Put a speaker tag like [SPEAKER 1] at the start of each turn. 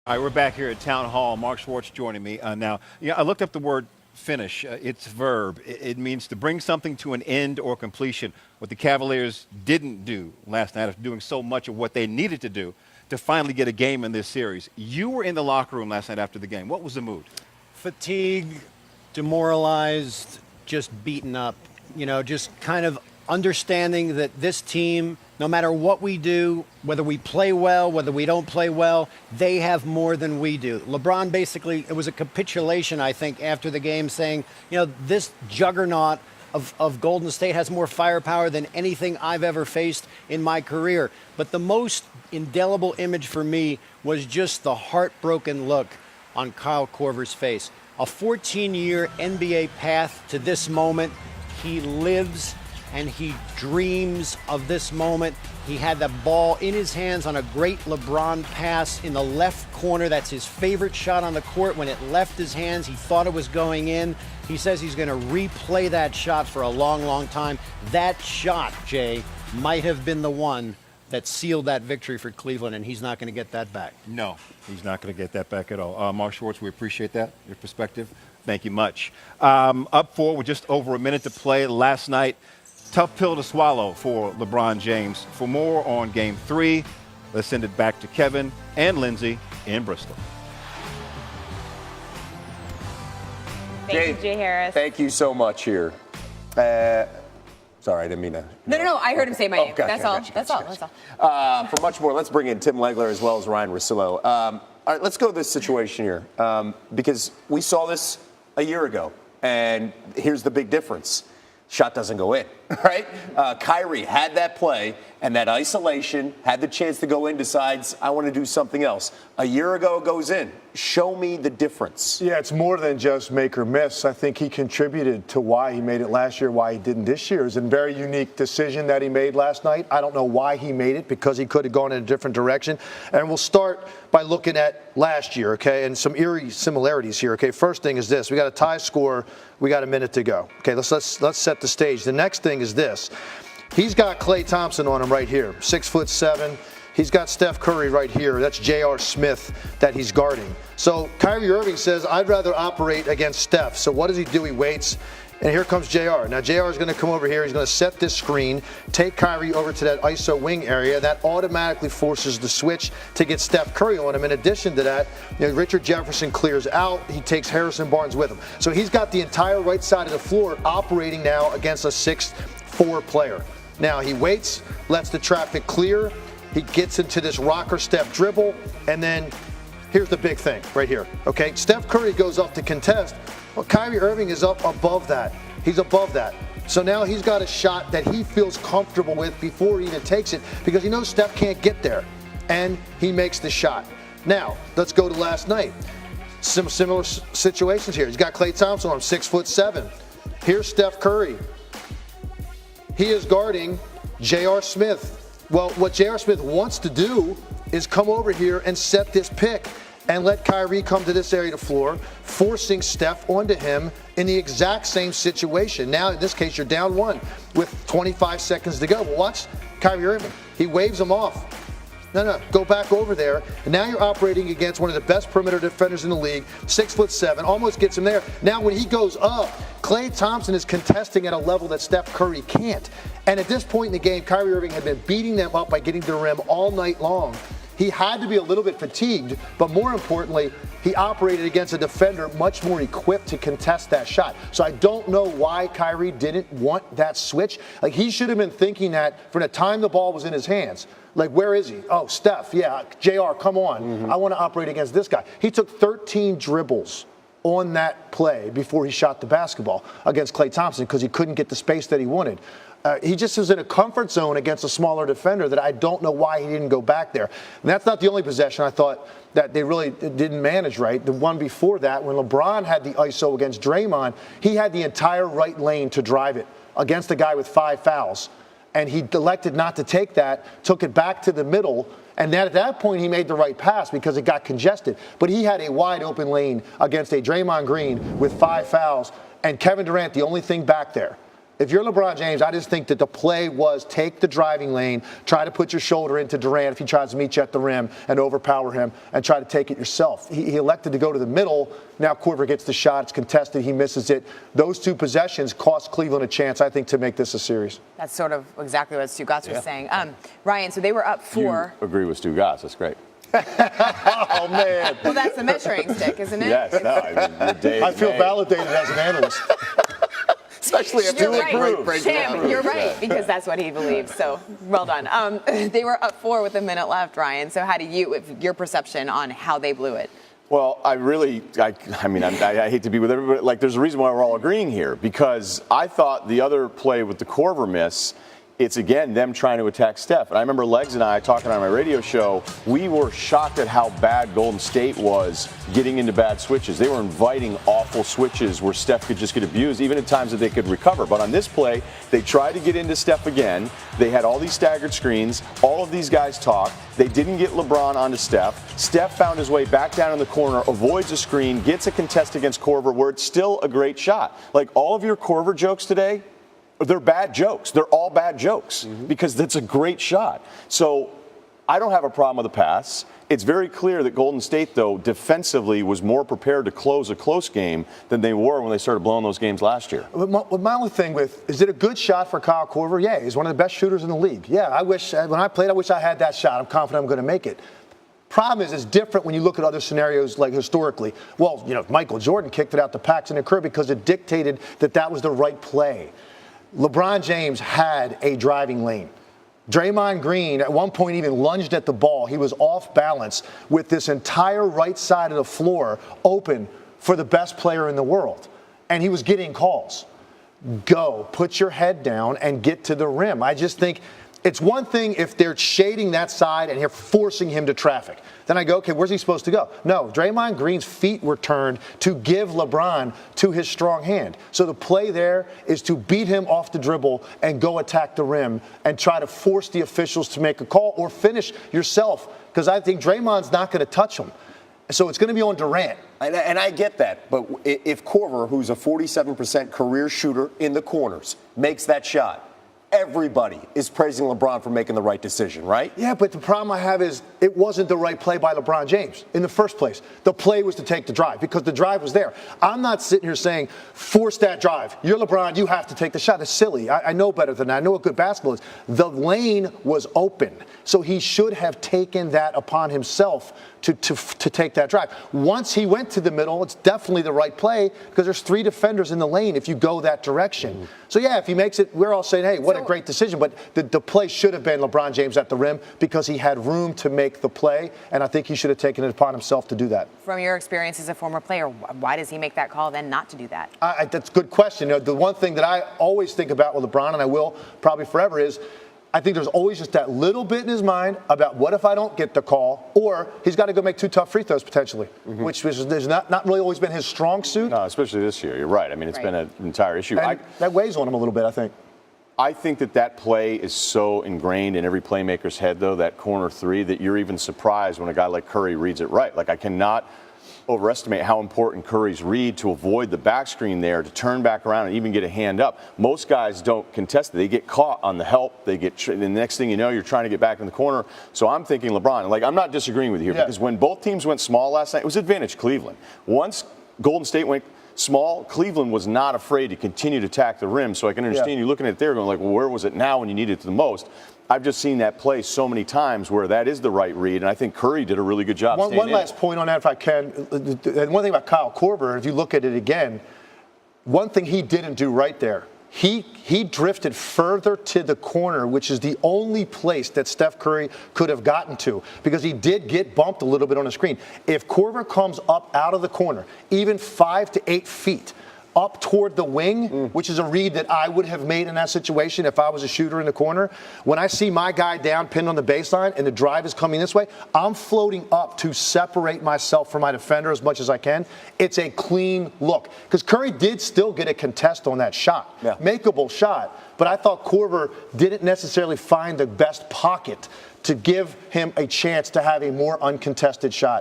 [SPEAKER 1] All right, we're back here at Town Hall. Mark Schwartz joining me now. Yeah, I looked up the word finish. It's a verb. It means to bring something to an end or completion. What the Cavaliers didn't do last night after doing so much of what they needed to do to finally get a game in this series. You were in the locker room last night after the game. What was the mood?
[SPEAKER 2] Fatigue, demoralized, just beaten up. You know, just kind of understanding that this team, no matter what we do, whether we play well, whether we don't play well, they have more than we do. LeBron basically, it was a capitulation, I think, after the game saying, you know, this juggernaut of Golden State has more firepower than anything I've ever faced in my career. But the most indelible image for me was just the heartbroken look on Kyle Korver's face. A 14-year NBA path to this moment. He lives and he dreams of this moment. He had the ball in his hands on a great LeBron pass in the left corner. That's his favorite shot on the court. When it left his hands, he thought it was going in. He says he's going to replay that shot for a long, long time. That shot, Jay, might have been the one that sealed that victory for Cleveland, and he's not going to get that back.
[SPEAKER 1] No, he's not going to get that back at all. Mark Schwartz, we appreciate that, your perspective. Thank you much. Up 4 with just over a minute to play last night. Tough pill to swallow for LeBron James. For more on Game 3, let's send it back to Kevin and Lindsay in Bristol.
[SPEAKER 3] Thank you, Jay Harris.
[SPEAKER 4] Thank you so much here. Sorry, I didn't mean to.
[SPEAKER 3] No. I heard him say my name.
[SPEAKER 4] Gotcha,
[SPEAKER 3] That's all.
[SPEAKER 4] For much more, let's bring in Tim Legler as well as Ryan Russillo. All right, let's go to this situation here because we saw this a year ago, and here's the big difference. Shot doesn't go in, right? Kyrie had that play and that isolation, had the chance to go in, decides, I want to do something else. A year ago, it goes in. Show me the difference.
[SPEAKER 5] Yeah, it's more than just make or miss. I think he contributed to why he made it last year, why he didn't this year. It's a very unique decision that he made last night. I don't know why he made it, because he could have gone in a different direction. And we'll start by looking at last year, okay, and some eerie similarities here, okay. First thing is this. We got a tie score. We got a minute to go. Okay, let's set the stage. The next thing is this. He's got Klay Thompson on him right here, 6'7". He's got Steph Curry right here. That's J.R. Smith that he's guarding. So Kyrie Irving says, I'd rather operate against Steph. So what does he do? He waits. And here comes JR. Now, JR is going to come over here. He's going to set this screen, take Kyrie over to that ISO wing area. That automatically forces the switch to get Steph Curry on him. In addition to that, Richard Jefferson clears out. He takes Harrison Barnes with him. So he's got the entire right side of the floor operating now against a 6'4" player. Now, he waits, lets the traffic clear. He gets into this rocker step dribble, and then here's the big thing right here, okay? Steph Curry goes up to contest. Well, Kyrie Irving is up above that. He's above that. So now he's got a shot that he feels comfortable with before he even takes it, because he knows Steph can't get there, and he makes the shot. Now, let's go to last night. Some similar situations here. He's got Klay Thompson on him, 6'7". Here's Steph Curry. He is guarding J.R. Smith. Well, what J.R. Smith wants to do is come over here and set this pick and let Kyrie come to this area of the floor, forcing Steph onto him in the exact same situation. Now, in this case, you're down 1 with 25 seconds to go. But watch Kyrie Irving. He waves him off. No, go back over there. And now you're operating against one of the best perimeter defenders in the league, 6'7", almost gets him there. Now when he goes up, Klay Thompson is contesting at a level that Steph Curry can't. And at this point in the game, Kyrie Irving had been beating them up by getting to the rim all night long. He had to be a little bit fatigued, but more importantly, he operated against a defender much more equipped to contest that shot. So I don't know why Kyrie didn't want that switch. Like, he should have been thinking that from the time the ball was in his hands. Like, where is he? Oh, Steph, yeah, JR, come on. I want to operate against this guy. He took 13 dribbles on that play before he shot the basketball against Klay Thompson because he couldn't get the space that he wanted. He just was in a comfort zone against a smaller defender that I don't know why he didn't go back there. And that's not the only possession I thought that they really didn't manage right. The one before that, when LeBron had the ISO against Draymond, he had the entire right lane to drive it against a guy with 5 fouls. And he elected not to take that, took it back to the middle, and then at that point he made the right pass because it got congested. But he had a wide open lane against a Draymond Green with 5 fouls, and Kevin Durant, the only thing back there. If you're LeBron James, I just think that the play was take the driving lane, try to put your shoulder into Durant if he tries to meet you at the rim and overpower him, and try to take it yourself. He elected to go to the middle. Now Korver gets the shot. It's contested. He misses it. Those two possessions cost Cleveland a chance, I think, to make this a series.
[SPEAKER 3] That's sort of exactly what Stu Gatz was saying. Ryan, so they were up 4.
[SPEAKER 6] You agree with Stu Gatz. That's great.
[SPEAKER 5] Oh, man.
[SPEAKER 3] Well, that's the measuring stick, isn't it?
[SPEAKER 6] Yes, no, I mean,
[SPEAKER 5] I feel validated as an analyst.
[SPEAKER 4] Especially if
[SPEAKER 3] You're
[SPEAKER 4] you're
[SPEAKER 3] right, Tim, you're right, because that's what he believes. So well done. They were up 4 with a minute left, Ryan. So how do you, your perception on how they blew it?
[SPEAKER 6] Well, I hate to be with everybody. Like, there's a reason why we're all agreeing here, because I thought the other play with the Korver miss, it's, again, them trying to attack Steph. And I remember Legs and I talking on my radio show, we were shocked at how bad Golden State was getting into bad switches. They were inviting awful switches where Steph could just get abused, even at times that they could recover. But on this play, they tried to get into Steph again. They had all these staggered screens. All of these guys talk. They didn't get LeBron onto Steph. Steph found his way back down in the corner, avoids a screen, gets a contest against Korver, where it's still a great shot. Like, all of your Korver jokes today, they're bad jokes. They're all bad jokes because that's a great shot. So I don't have a problem with the pass. It's very clear that Golden State, though, defensively was more prepared to close a close game than they were when they started blowing those games last year.
[SPEAKER 5] My only thing with, is it a good shot for Kyle Korver? Yeah, he's one of the best shooters in the league. Yeah, I wish, when I played, I wish I had that shot. I'm confident I'm going to make it. Problem is, it's different when you look at other scenarios, like historically. Well, Michael Jordan kicked it out to Paxson and Kerr because it dictated that that was the right play. LeBron James had a driving lane. Draymond Green at one point even lunged at the ball. He was off balance with this entire right side of the floor open for the best player in the world. And he was getting calls. Go, put your head down and get to the rim. I just think it's one thing if they're shading that side and you're forcing him to traffic. Then I go, okay, where's he supposed to go? No, Draymond Green's feet were turned to give LeBron to his strong hand. So the play there is to beat him off the dribble and go attack the rim and try to force the officials to make a call or finish yourself, because I think Draymond's not going to touch him. So it's going to be on Durant.
[SPEAKER 4] And I get that, but if Korver, who's a 47% career shooter in the corners, makes that shot, everybody is praising LeBron for making the right decision, right?
[SPEAKER 5] Yeah, but the problem I have is it wasn't the right play by LeBron James in the first place. The play was to take the drive because the drive was there. I'm not sitting here saying, force that drive. You're LeBron, you have to take the shot. It's silly. I know better than that. I know what good basketball is. The lane was open, so he should have taken that upon himself to take that drive. Once he went to the middle, it's definitely the right play because there's 3 defenders in the lane if you go that direction. So, yeah, if he makes it, we're all saying, hey, what a great decision. But the play should have been LeBron James at the rim because he had room to make the play, and I think he should have taken it upon himself to do that.
[SPEAKER 3] From your experience as a former player, why does he make that call then not to do that?
[SPEAKER 5] That's a good question. The one thing that I always think about with LeBron, and I will probably forever, is I think there's always just that little bit in his mind about what if I don't get the call, or he's got to go make 2 tough free throws potentially, which has not really always been his strong suit.
[SPEAKER 6] No, especially this year. You're right. I mean, it's been an entire issue.
[SPEAKER 5] And that weighs on him a little bit, I think.
[SPEAKER 6] I think that play is so ingrained in every playmaker's head, though, that corner 3, that you're even surprised when a guy like Curry reads it right. Like, I cannot overestimate how important Curry's read to avoid the back screen there, to turn back around and even get a hand up. Most guys don't contest it. They get caught on the help. They get, and the next thing you know, you're trying to get back in the corner. So I'm thinking LeBron. Like, I'm not disagreeing with you here because when both teams went small last night, it was advantage Cleveland. Once Golden State went small, Cleveland was not afraid to continue to attack the rim. So I can understand you looking at it there going like, well, where was it now when you needed it the most? I've just seen that play so many times where that is the right read, and I think Curry did a really good job.
[SPEAKER 5] One last point on that, if I can. And one thing about Kyle Korver, if you look at it again, one thing he didn't do right there, he drifted further to the corner, which is the only place that Steph Curry could have gotten to, because he did get bumped a little bit on the screen. If Korver comes up out of the corner, even 5 to 8 feet, up toward the wing, which is a read that I would have made in that situation if I was a shooter in the corner. When I see my guy down pinned on the baseline and the drive is coming this way, I'm floating up to separate myself from my defender as much as I can. It's a clean look. Because Curry did still get a contest on that shot. Makeable shot. But I thought Korver didn't necessarily find the best pocket to give him a chance to have a more uncontested shot.